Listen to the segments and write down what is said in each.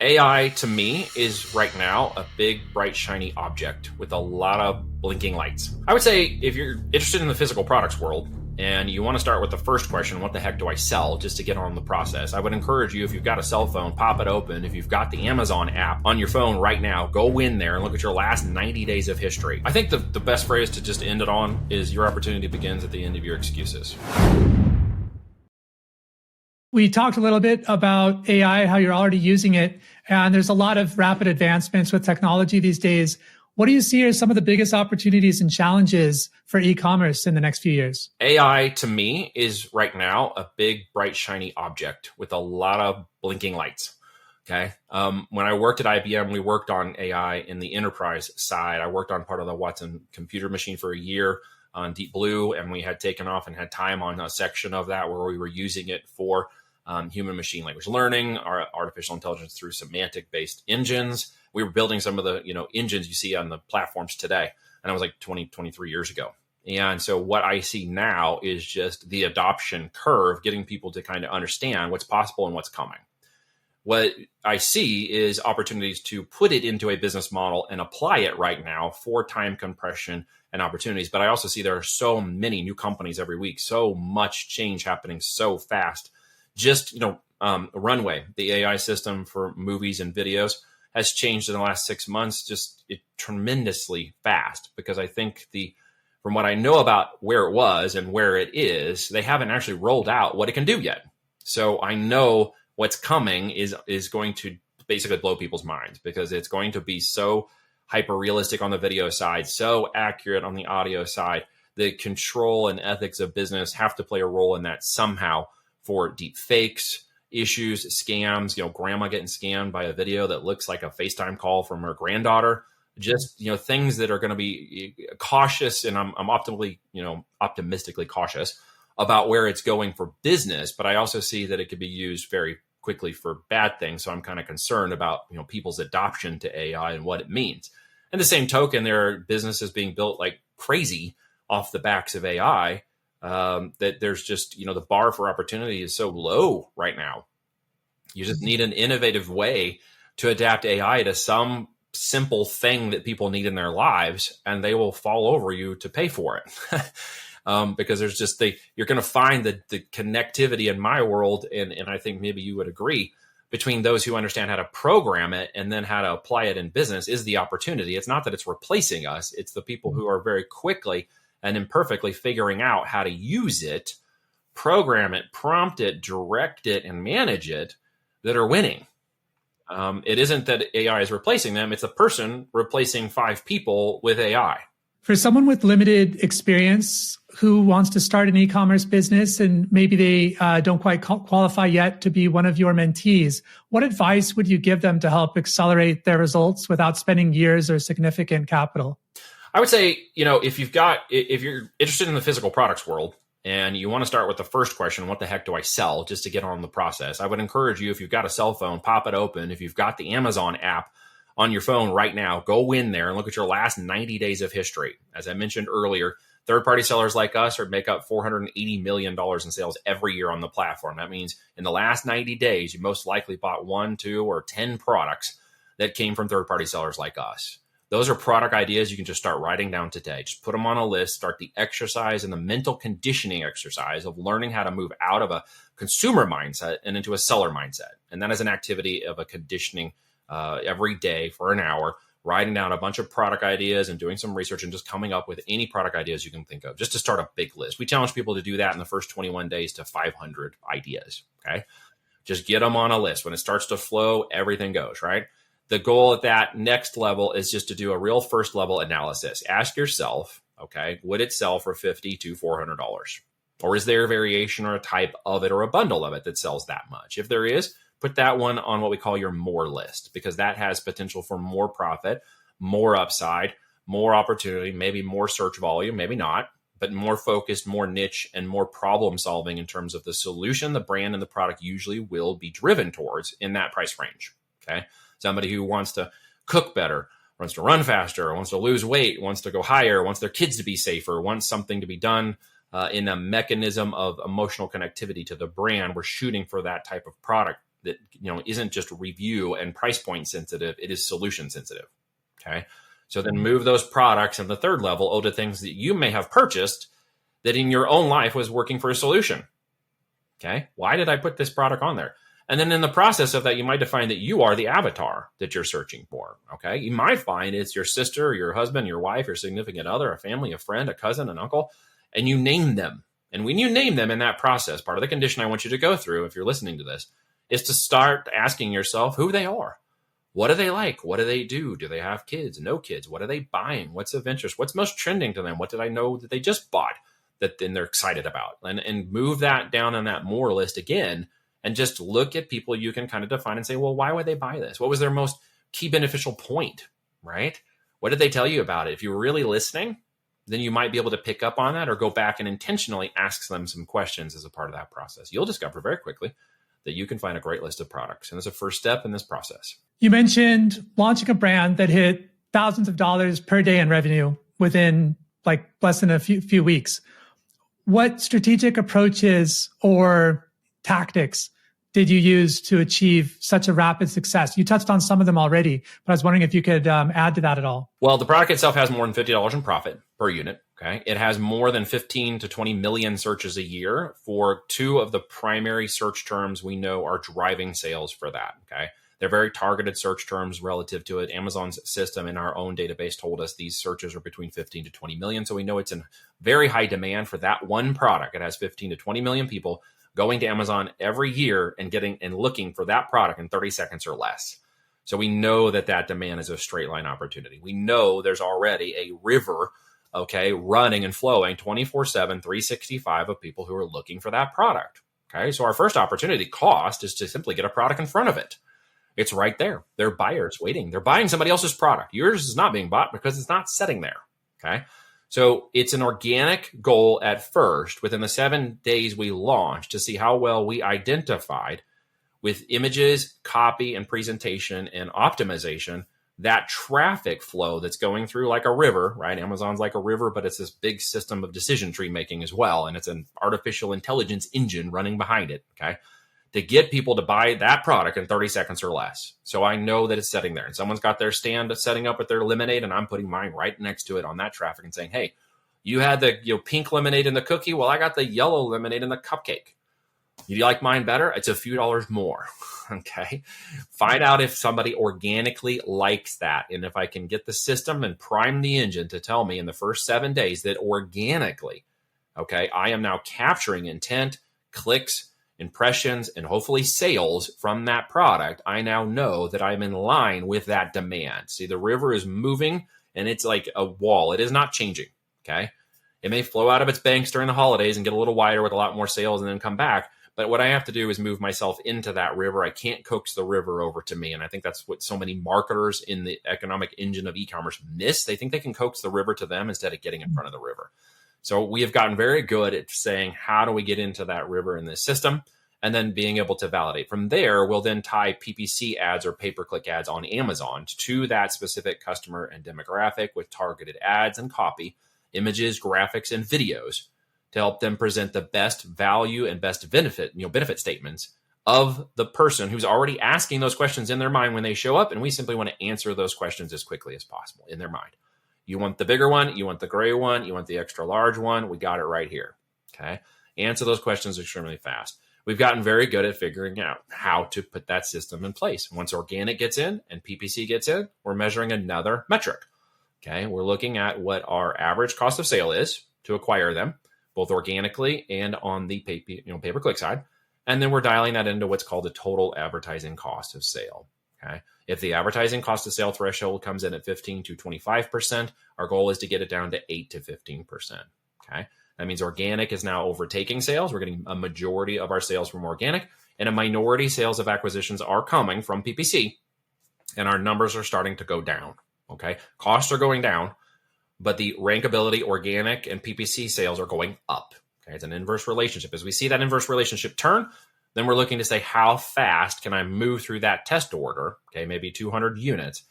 AI to me is right now a big, bright, shiny object with a lot of blinking lights. I would say if you're interested in the physical products world and you want to start with the first question, what the heck do I sell, just to get on the process, I would encourage you, if you've got a cell phone, pop it open. If you've got the Amazon app on your phone right now, go in there and look at your last 90 days of history. I think the best phrase to just end it on is your opportunity begins at the end of your excuses. We talked a little bit about AI, how you're already using it, and there's a lot of rapid advancements with technology these days. What do you see as some of the biggest opportunities and challenges for e-commerce in the next few years? AI to me is right now a big, bright, shiny object with a lot of blinking lights. Okay. When I worked at IBM, we worked on AI in the enterprise side. I worked on part of the Watson computer machine for a year on Deep Blue, and we had taken off and had time on a section of that where we were using it for human machine language learning, our artificial intelligence through semantic-based engines. We were building some of the engines you see on the platforms today, and that was like 23 years ago. And so what I see now is just the adoption curve, getting people to kind of understand what's possible and what's coming. What I see is opportunities to put it into a business model and apply it right now for time compression and opportunities. But I also see there are so many new companies every week, so much change happening so fast. Just, Runway, the AI system for movies and videos, has changed in the last 6 months, tremendously fast, because I think from what I know about where it was and where it is, they haven't actually rolled out what it can do yet. So I know what's coming is going to basically blow people's minds, because it's going to be so hyper realistic on the video side, so accurate on the audio side. The control and ethics of business have to play a role in that somehow, for deep fakes, issues, scams, grandma getting scammed by a video that looks like a FaceTime call from her granddaughter, just, things that are going to be cautious. And I'm optimistically cautious about where it's going for business, but I also see that it could be used very quickly for bad things. So I'm kind of concerned about, people's adoption to AI and what it means. And the same token, there are businesses being built like crazy off the backs of AI, that there's just, the bar for opportunity is so low right now. You just need an innovative way to adapt AI to some simple thing that people need in their lives, and they will fall over you to pay for it. Because there's just you're going to find the connectivity in my world, and I think maybe you would agree, between those who understand how to program it and then how to apply it in business is the opportunity. It's not that it's replacing us. It's the people who are very quickly and imperfectly figuring out how to use it, program it, prompt it, direct it, and manage it that are winning. It isn't that AI is replacing them. It's a person replacing 5 people with AI. For someone with limited experience who wants to start an e-commerce business and maybe they don't quite qualify yet to be one of your mentees, what advice would you give them to help accelerate their results without spending years or significant capital? I would say, if you're interested in the physical products world and you want to start with the first question, what the heck do I sell, just to get on the process, I would encourage you, if you've got a cell phone, pop it open. If you've got the Amazon app on your phone right now, go in there and look at your last 90 days of history. As I mentioned earlier, third-party sellers like us make up $480 million in sales every year on the platform. That means in the last 90 days, you most likely bought 1, 2, or 10 products that came from third-party sellers like us. Those are product ideas you can just start writing down today. Just put them on a list, start the exercise and the mental conditioning exercise of learning how to move out of a consumer mindset and into a seller mindset. And that is an activity of a conditioning every day for an hour, writing down a bunch of product ideas and doing some research and just coming up with any product ideas you can think of, just to start a big list. We challenge people to do that in the first 21 days to 500 ideas, okay? Just get them on a list. When it starts to flow, everything goes, right? The goal at that next level is just to do a real first level analysis. Ask yourself, okay, would it sell for $50 to $400? Or is there a variation or a type of it or a bundle of it that sells that much? If there is, put that one on what we call your more list, because that has potential for more profit, more upside, more opportunity, maybe more search volume, maybe not, but more focused, more niche, and more problem solving in terms of the solution the brand and the product usually will be driven towards in that price range, okay? Somebody who wants to cook better, wants to run faster, wants to lose weight, wants to go higher, wants their kids to be safer, wants something to be done in a mechanism of emotional connectivity to the brand. We're shooting for that type of product that, isn't just review and price point sensitive. It is solution sensitive. Okay. So then move those products in the third level to things that you may have purchased that in your own life was working for a solution. Okay. Why did I put this product on there? And then in the process of that, you might define that you are the avatar that you're searching for. Okay. You might find it's your sister, your husband, your wife, your significant other, a family, a friend, a cousin, an uncle, and you name them. And when you name them in that process, part of the condition I want you to go through, if you're listening to this, is to start asking yourself who they are. What do they like? What do they do? Do they have kids? No kids? What are they buying? What's of interest? What's most trending to them? What did I know that they just bought that then they're excited about? And move that down on that more list again, and just look at people you can kind of define and say, well, why would they buy this? What was their most key beneficial point, right? What did they tell you about it? If you were really listening, then you might be able to pick up on that or go back and intentionally ask them some questions as a part of that process. You'll discover very quickly that you can find a great list of products. And it's a first step in this process. You mentioned launching a brand that hit thousands of dollars per day in revenue within like less than a few weeks. What strategic approaches or tactics did you use to achieve such a rapid success? You touched on some of them already, but I was wondering if you could add to that at all. Well, the product itself has more than $50 in profit per unit. Okay. It has more than 15 to 20 million searches a year for two of the primary search terms we know are driving sales for that. Okay. They're very targeted search terms relative to it. Amazon's system in our own database told us these searches are between 15 to 20 million. So we know it's in very high demand for that one product. It has 15 to 20 million people going to Amazon every year and getting and looking for that product in 30 seconds or less. So we know that that demand is a straight line opportunity. We know there's already a river, okay, running and flowing 24/7, 365 of people who are looking for that product. Okay. So our first opportunity cost is to simply get a product in front of it. It's right there. There are buyers waiting. They're buying somebody else's product. Yours is not being bought because it's not sitting there. Okay. So it's an organic goal at first within the 7 days we launched to see how well we identified with images, copy, and presentation and optimization, that traffic flow that's going through like a river, right? Amazon's like a river, but it's this big system of decision tree making as well. And it's an artificial intelligence engine running behind it. Okay. To get people to buy that product in 30 seconds or less. So I know that it's sitting there and someone's got their stand setting up with their lemonade and I'm putting mine right next to it on that traffic and saying, hey, you had the pink lemonade in the cookie. Well, I got the yellow lemonade in the cupcake. Do you like mine better? It's a few dollars more. Okay. Find out if somebody organically likes that. And if I can get the system and prime the engine to tell me in the first 7 days that organically, okay, I am now capturing intent, clicks, impressions, and hopefully sales from that product, I now know that I'm in line with that demand. See, the river is moving and it's like a wall. It is not changing. Okay. It may flow out of its banks during the holidays and get a little wider with a lot more sales and then come back. But what I have to do is move myself into that river. I can't coax the river over to me. And I think that's what so many marketers in the economic engine of e-commerce miss. They think they can coax the river to them instead of getting in front of the river. So we have gotten very good at saying, how do we get into that river in this system? And then being able to validate. From there, we'll then tie PPC ads or pay-per-click ads on Amazon to that specific customer and demographic with targeted ads and copy, images, graphics, and videos to help them present the best value and best benefit statements of the person who's already asking those questions in their mind when they show up. And we simply want to answer those questions as quickly as possible in their mind. You want the bigger one, you want the gray one, you want the extra large one. We got it right here. Okay. Answer those questions extremely fast. We've gotten very good at figuring out how to put that system in place. Once organic gets in and PPC gets in, we're measuring another metric. Okay. We're looking at what our average cost of sale is to acquire them, both organically and on the pay-per-click side. And then we're dialing that into what's called the total advertising cost of sale. Okay. If the advertising cost of sale threshold comes in at 15 to 25%, our goal is to get it down to 8 to 15%. Okay. That means organic is now overtaking sales. We're getting a majority of our sales from organic, and a minority sales of acquisitions are coming from PPC, and our numbers are starting to go down. Okay. Costs are going down, but the rankability, organic, and PPC sales are going up. Okay. It's an inverse relationship. As we see that inverse relationship turn, then we're looking to say, how fast can I move through that test order? Okay. Maybe 200 units.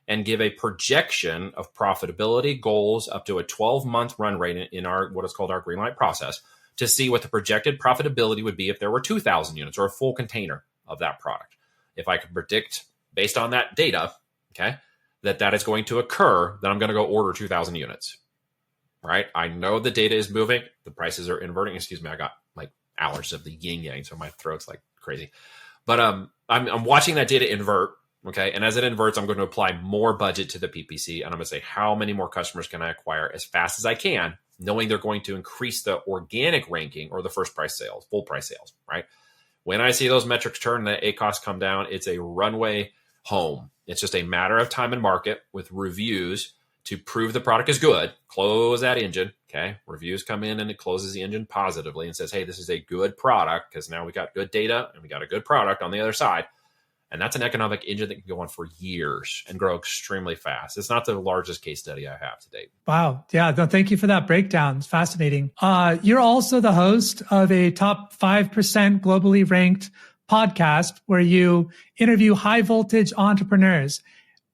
And give a projection of profitability goals up to a 12-month run rate in our what is called our green light process to see what the projected profitability would be if there were 2,000 units or a full container. of that product. If I can predict based on that data, okay, that is going to occur, then I'm going to go order 2,000 units, right? I know the data is moving. The prices are inverting. Excuse me. I got like allergies of the yin yang, so my throat's like crazy. But I'm watching that data invert, okay? And as it inverts, I'm going to apply more budget to the PPC, and I'm going to say, how many more customers can I acquire as fast as I can, knowing they're going to increase the organic ranking or the first price sales, full price sales, right? When I see those metrics turn, the ACoS come down, it's a runway home. It's just a matter of time and market with reviews to prove the product is good. Close that engine, okay? Reviews come in and it closes the engine positively and says, hey, this is a good product because now we got good data and we got a good product on the other side. And that's an economic engine that can go on for years and grow extremely fast. It's not the largest case study I have to date. Wow. Yeah. No, thank you for that breakdown. It's fascinating. You're also the host of a top 5% globally ranked podcast where you interview high voltage entrepreneurs.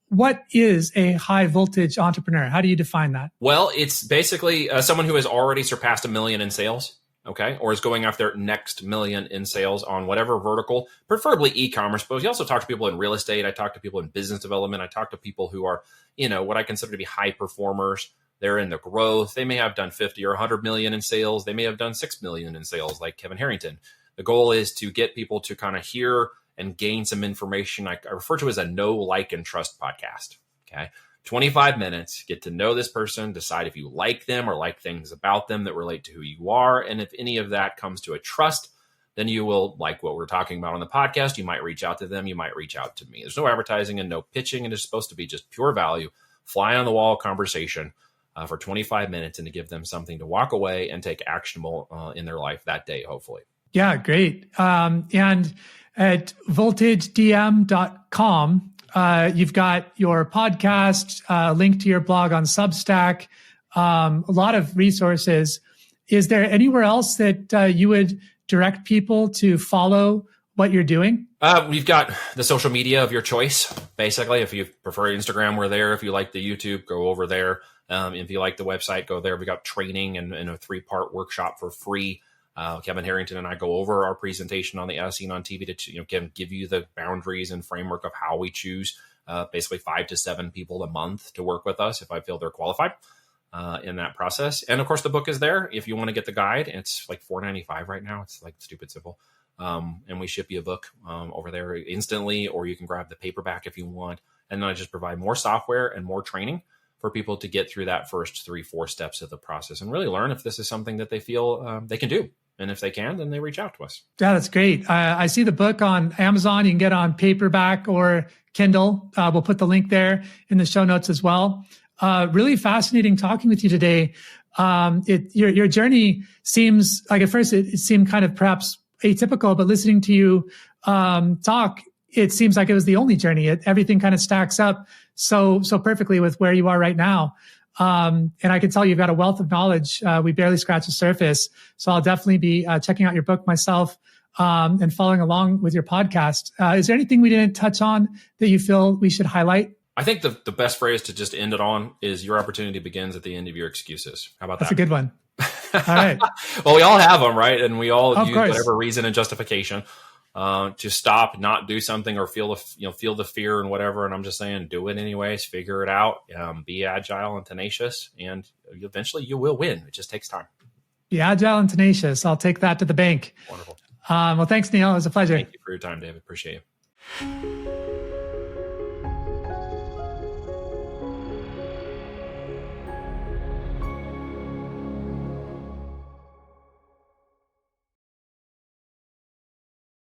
What is a high voltage entrepreneur? How do you define that? Well, it's basically someone who has already surpassed $1 million in sales, okay, or is going after next $1 million in sales on whatever vertical, preferably e-commerce. But we also talk to people in real estate. I talk to people in business development. I talk to people who are, what I consider to be high performers. They're in the growth. They may have done 50 or 100 million in sales. They may have done 6 million in sales, like Kevin Harrington. The goal is to get people to kind of hear and gain some information. I refer to it as a know, like, and trust podcast. Okay. 25 minutes, get to know this person, decide if you like them or like things about them that relate to who you are. And if any of that comes to a trust, then you will like what we're talking about on the podcast. You might reach out to them. You might reach out to me. There's no advertising and no pitching. And it's supposed to be just pure value, fly on the wall conversation for 25 minutes and to give them something to walk away and take actionable in their life that day, hopefully. Yeah, great. And at voltagedm.com, you've got your podcast, link to your blog on Substack, a lot of resources. Is there anywhere else that you would direct people to follow what you're doing? We've got the social media of your choice. Basically, if you prefer Instagram, we're there. If you like the YouTube, go over there. If you like the website, go there. We got training and a 3-part workshop for free. Kevin Harrington and I go over our presentation on the As Seen on TV to give you the boundaries and framework of how we choose basically 5 to 7 people a month to work with us if I feel they're qualified in that process. And of course, the book is there. If you want to get the guide, it's like $4.95 right now. It's like stupid simple. And we ship you a book over there instantly, or you can grab the paperback if you want. And then I just provide more software and more training for people to get through that first 3-4 steps of the process and really learn if this is something that they feel they can do. And if they can, then they reach out to us. Yeah, that's great. I see the book on Amazon. You can get on paperback or Kindle. We'll put the link there in the show notes as well. Really fascinating talking with you today. Your journey seems like at first it seemed kind of perhaps atypical, but listening to you talk, it seems like it was the only journey. Everything kind of stacks up so perfectly with where you are right now. And I can tell you've got a wealth of knowledge. We barely scratched the surface. So I'll definitely be checking out your book myself and following along with your podcast. Is there anything we didn't touch on that you feel we should highlight? I think the best phrase to just end it on is your opportunity begins at the end of your excuses. How about that? That's a good one. All right. Well, we all have them, right? And we all use course. whatever reason and justification to stop, not do something, or feel the fear and whatever. And I'm just saying, do it anyways. Figure it out. Be agile and tenacious, and eventually you will win. It just takes time. Be agile and tenacious. I'll take that to the bank. Wonderful. Well, thanks, Neil. It was a pleasure. Thank you for your time, David. Appreciate you.